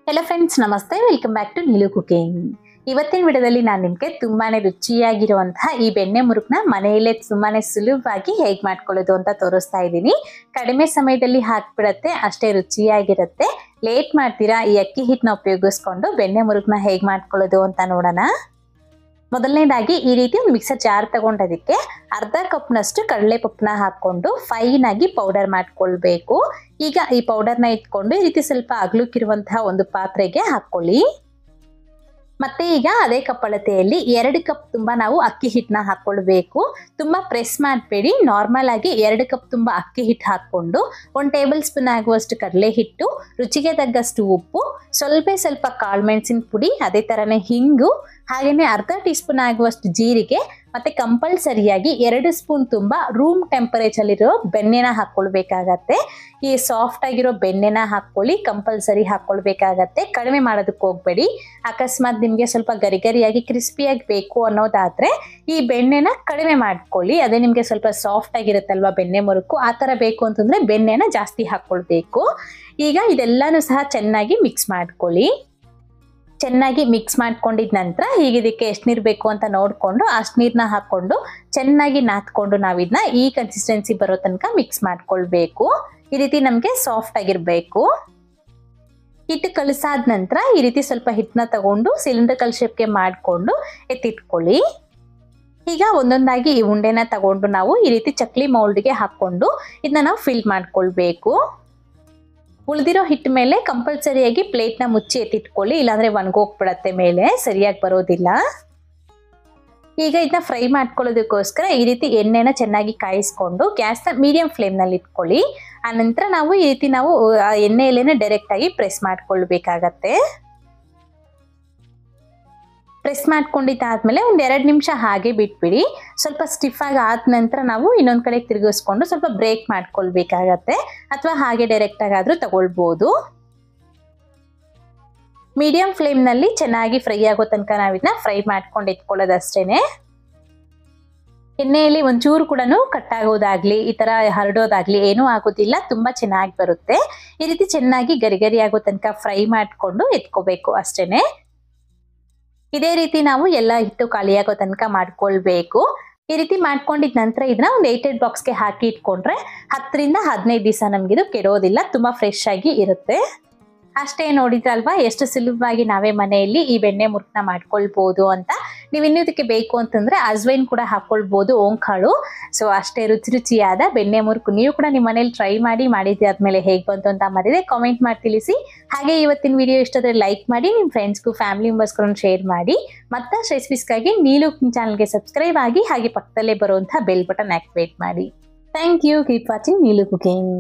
Hello friends, ನಮಸ್ತೆ. Welcome back to Neelu cooking. ಇವತ್ತಿನ ವಿಡಿಯೋದಲ್ಲಿ ನಾನು ನಿಮಗೆ ತುಂಬಾನೇ ರುಚಿಯಾಗಿರುವಂತಹ ಈ ಬೆಣ್ಣೆ ಮುರುಕನ್ನ ಮನೆಯಲ್ಲೇ ತುಂಬಾನೇ ಸುಲಭವಾಗಿ ಹೇಗೆ ಮಾಡ್ಕೊಳ್ಳೋದು ಅಂತ ತೋರಿಸ್ತಾ ಇದ್ದೀನಿ. ಕಡಿಮೆ ಸಮಯದಲ್ಲಿ ಹಾಕ್ಬಿಡತ್ತೆ, ಅಷ್ಟೇ ರುಚಿಯಾಗಿರುತ್ತೆ. ಲೇಟ್ ಮಾಡ್ತೀರಾ, ಈ ಅಕ್ಕಿ ಹಿಟ್ಟನ್ನ ಉಪಯೋಗಿಸ್ಕೊಂಡು ಬೆಣ್ಣೆ ಮುರುಕನ್ನ ಹೇಗೆ ಮಾಡ್ಕೊಳ್ಳೋದು ಅಂತ ನೋಡೋಣ. ಮೊದಲನೇದಾಗಿ ಈ ರೀತಿ ಒಂದು ಮಿಕ್ಸರ್ ಜಾರ್ ತಗೊಂಡದಕ್ಕೆ ಅರ್ಧ ಕಪ್ನಷ್ಟು ಕಡಲೆಪಪ್ಪನ ಹಾಕೊಂಡು ಫೈನ್ ಆಗಿ ಪೌಡರ್ ಮಾಡ್ಕೊಳ್ಬೇಕು. ಈಗ ಈ ಪೌಡರ್ನ ಇಟ್ಕೊಂಡು ಈ ರೀತಿ ಸ್ವಲ್ಪ ಅಗಲಕ್ಕಿರುವಂತಹ ಒಂದು ಪಾತ್ರೆಗೆ ಹಾಕೊಳ್ಳಿ. ಮತ್ತೆ ಈಗ ಅದೇ ಕಪ್ ಅಳತೆಯಲ್ಲಿ 2 ಕಪ್ ತುಂಬಾ ನಾವು ಅಕ್ಕಿ ಹಿಟ್ಟನ್ನ ಹಾಕೊಳ್ಬೇಕು. ತುಂಬಾ ಪ್ರೆಸ್ ಮಾಡಬೇಡಿ, ನಾರ್ಮಲ್ ಆಗಿ 2 ಕಪ್ ತುಂಬಾ ಅಕ್ಕಿ ಹಿಟ್ಟು ಹಾಕೊಂಡು 1 ಟೇಬಲ್ ಸ್ಪೂನ್ ಆಗುವಷ್ಟು ಕಡಲೆ ಹಿಟ್ಟು, ರುಚಿಗೆ ತಗ್ಗಷ್ಟು ಉಪ್ಪು, ಸ್ವಲ್ಪ ಕಾಳು ಮೆಣಸಿನ ಪುಡಿ, ಅದೇ ತರನೇ ಹಿಂಗು, ಹಾಗೇನೆ ಅರ್ಧ ಟೀ ಸ್ಪೂನ್ ಆಗುವಷ್ಟು ಜೀರಿಗೆ, ಮತ್ತೆ ಕಂಪಲ್ಸರಿಯಾಗಿ 2 ಸ್ಪೂನ್ ತುಂಬಾ ರೂಮ್ ಟೆಂಪರೇಚರ್ ಇರೋ ಬೆಣ್ಣೆನ ಹಾಕೊಳ್ಬೇಕಾಗತ್ತೆ. ಈ ಸಾಫ್ಟ್ ಆಗಿರೋ ಬೆಣ್ಣೆನ ಹಾಕೊಳ್ಳಿ, ಕಂಪಲ್ಸರಿ ಹಾಕೊಳ್ಬೇಕಾಗತ್ತೆ. ಕಡಿಮೆ ಮಾಡೋದಕ್ಕೆ ಹೋಗ್ಬೇಡಿ. ಅಕಸ್ಮಾತ್ ನಿಮಗೆ ಸ್ವಲ್ಪ ಗರಿಗರಿಯಾಗಿ ಕ್ರಿಸ್ಪಿಯಾಗಿ ಬೇಕು ಅನ್ನೋದಾದ್ರೆ ಈ ಬೆಣ್ಣೆನ ಕಡಿಮೆ ಮಾಡ್ಕೊಳ್ಳಿ. ಅದೇ ನಿಮಗೆ ಸ್ವಲ್ಪ ಸಾಫ್ಟ್ ಆಗಿರುತ್ತಲ್ವಾ ಬೆಣ್ಣೆ ಮುರುಕು, ಆ ಥರ ಬೇಕು ಅಂತಂದ್ರೆ ಬೆಣ್ಣೆನ ಜಾಸ್ತಿ ಹಾಕೊಳ್ಬೇಕು. ಈಗ ಇದೆಲ್ಲಾನು ಸಹ ಚೆನ್ನಾಗಿ ಮಿಕ್ಸ್ ಮಾಡ್ಕೊಳ್ಳಿ. ಚೆನ್ನಾಗಿ ಮಿಕ್ಸ್ ಮಾಡ್ಕೊಂಡಿದ ನಂತರ ಈಗ ಇದಕ್ಕೆ ಎಷ್ಟು ನೀರು ಬೇಕು ಅಂತ ನೋಡಿಕೊಂಡು ಅಷ್ಟು ನೀರನ್ನ ಹಾಕೊಂಡು ಚೆನ್ನಾಗಿ ನಾದ್ಕೊಂಡು ನಾವು ಇದನ್ನ ಈ ಕನ್ಸಿಸ್ಟೆನ್ಸಿ ಬರೋ ತನಕ ಮಿಕ್ಸ್ ಮಾಡ್ಕೊಳ್ಬೇಕು. ಈ ರೀತಿ ನಮಗೆ ಸಾಫ್ಟ್ ಆಗಿರಬೇಕು. ಹಿಟ್ಟು ಕಲಸಾದ ನಂತರ ಈ ರೀತಿ ಸ್ವಲ್ಪ ಹಿಟ್ಟನ್ನ ತಗೊಂಡು ಸಿಲಿಂಡ್ರಿಕಲ್ ಶೇಪ್ಗೆ ಮಾಡಿಕೊಂಡು ಎತ್ತಿಟ್ಕೊಳ್ಳಿ. ಈಗ ಒಂದೊಂದಾಗಿ ಈ ಉಂಡೆನ ತಗೊಂಡು ನಾವು ಈ ರೀತಿ ಚಕ್ಲಿ ಮೌಲ್ಡ್ಗೆ ಹಾಕೊಂಡು ಇದನ್ನ ನಾವು ಫಿಲ್ ಮಾಡ್ಕೊಳ್ಬೇಕು. ಉಳಿದಿರೋ ಹಿಟ್ಟು ಮೇಲೆ ಕಂಪಲ್ಸರಿಯಾಗಿ ಪ್ಲೇಟ್ನ ಮುಚ್ಚಿ ಎತ್ತಿಟ್ಕೊಳ್ಳಿ, ಇಲ್ಲಾಂದ್ರೆ ಒಣಗೋಗ್ಬಿಡತ್ತೆ, ಮೇಲೆ ಸರಿಯಾಗಿ ಬರೋದಿಲ್ಲ. ಈಗ ಇದನ್ನ ಫ್ರೈ ಮಾಡ್ಕೊಳ್ಳೋದಕ್ಕೋಸ್ಕರ ಈ ರೀತಿ ಎಣ್ಣೆನ ಚೆನ್ನಾಗಿ ಕಾಯಿಸ್ಕೊಂಡು ಗ್ಯಾಸ್ನ ಮೀಡಿಯಂ ಫ್ಲೇಮ್ನಲ್ಲಿ ಇಟ್ಕೊಳ್ಳಿ. ಆನಂತರ ನಾವು ಈ ರೀತಿ ನಾವು ಎಣ್ಣೆಯಲ್ಲೇನೆ ಡೈರೆಕ್ಟ್ ಆಗಿ ಪ್ರೆಸ್ ಮಾಡ್ಕೊಳ್ಬೇಕಾಗತ್ತೆ. ಪ್ರೆಸ್ ಮಾಡ್ಕೊಂಡಿದ್ದಾದ್ಮೇಲೆ ಒಂದು 2 ನಿಮಿಷ ಹಾಗೆ ಬಿಟ್ಬಿಡಿ. ಸ್ವಲ್ಪ ಸ್ಟಿಫ್ ಆಗಿ ಆದ ನಂತರ ನಾವು ಇನ್ನೊಂದು ಕಡೆ ತಿರುಗಿಸ್ಕೊಂಡು ಸ್ವಲ್ಪ ಬ್ರೇಕ್ ಮಾಡ್ಕೊಳ್ಬೇಕಾಗತ್ತೆ, ಅಥವಾ ಹಾಗೆ ಡೈರೆಕ್ಟ್ ಆಗಾದ್ರೂ ತಗೊಳ್ಬೋದು. ಮೀಡಿಯಂ ಫ್ಲೇಮ್ನಲ್ಲಿ ಚೆನ್ನಾಗಿ ಫ್ರೈ ಆಗೋ ತನಕ ನಾವು ಇದನ್ನ ಫ್ರೈ ಮಾಡ್ಕೊಂಡು ಇಟ್ಕೊಳ್ಳೋದಷ್ಟೇನೆ. ಎಣ್ಣೆಯಲ್ಲಿ ಒಂಚೂರು ಕೂಡ ಕಟ್ಟಾಗೋದಾಗ್ಲಿ ಈ ತರ ಹರಡೋದಾಗ್ಲಿ ಏನೂ ಆಗೋದಿಲ್ಲ, ತುಂಬಾ ಚೆನ್ನಾಗಿ ಬರುತ್ತೆ. ಈ ರೀತಿ ಚೆನ್ನಾಗಿ ಗರಿ ಆಗೋ ತನಕ ಫ್ರೈ ಮಾಡ್ಕೊಂಡು ಎತ್ಕೋಬೇಕು ಅಷ್ಟೇನೆ. ಇದೇ ರೀತಿ ನಾವು ಎಲ್ಲ ಹಿಟ್ಟು ಖಾಲಿಯಾಗೋ ತನಕ ಮಾಡ್ಕೊಳ್ಬೇಕು. ಈ ರೀತಿ ಮಾಡ್ಕೊಂಡಿದ ನಂತರ ಇದನ್ನ ಒಂದು 8 ಬಾಕ್ಸ್ಗೆ ಹಾಕಿ ಇಟ್ಕೊಂಡ್ರೆ 10 ರಿಂದ 15 ದಿವಸ ನಮ್ಗಿದು ಕೆಡೋದಿಲ್ಲ, ತುಂಬಾ ಫ್ರೆಶ್ ಆಗಿ ಇರುತ್ತೆ. ಅಷ್ಟೇ, ನೋಡಿದ್ರಲ್ವಾ ಎಷ್ಟು ಸುಲಭವಾಗಿ ನಾವೇ ಮನೆಯಲ್ಲಿ ಈ ಬೆಣ್ಣೆ ಮುರುಕನ್ನ ಮಾಡ್ಕೊಳ್ಬಹುದು ಅಂತ. ನೀವು ಇನ್ನೂ ಇದಕ್ಕೆ ಬೇಕು ಅಂತಂದ್ರೆ ಅಜ್ವೈನ್ ಕೂಡ ಹಾಕೊಳ್ಬಹುದು, ಓಂಕಾಳು. ಸೊ ಅಷ್ಟೇ ರುಚಿಯಾದ ಬೆಣ್ಣೆ ಮುರುಕು ನೀವು ಕೂಡ ನಿಮ್ಮ ಮನೇಲಿ ಟ್ರೈ ಮಾಡಿ. ಮಾಡಿದ್ದಾದ್ಮೇಲೆ ಹೇಗೆ ಬಂತು ಅಂತ ಮರಿದೆ ಕಾಮೆಂಟ್ ಮಾಡಿ ತಿಳಿಸಿ. ಹಾಗೆ ಇವತ್ತಿನ ವಿಡಿಯೋ ಇಷ್ಟ ಆದರೆ ಲೈಕ್ ಮಾಡಿ, ನಿಮ್ಮ ಫ್ರೆಂಡ್ಸ್ಗೂ ಫ್ಯಾಮಿಲಿ ಮೆಂಬರ್ಸ್ಗೂ ಶೇರ್ ಮಾಡಿ. ಮತ್ತಷ್ಟು ರೆಸಿಪೀಸ್ಗಾಗಿ ನೀಲು ಕುಕಿಂಗ್ ಚಾನಲ್ಗೆ ಸಬ್ಸ್ಕ್ರೈಬ್ ಆಗಿ, ಹಾಗೆ ಪಕ್ಕದಲ್ಲೇ ಬರುವಂತಹ ಬೆಲ್ ಬಟನ್ ಆಕ್ಟಿವೇಟ್ ಮಾಡಿ. Thank you. Keep watching Neelu cooking.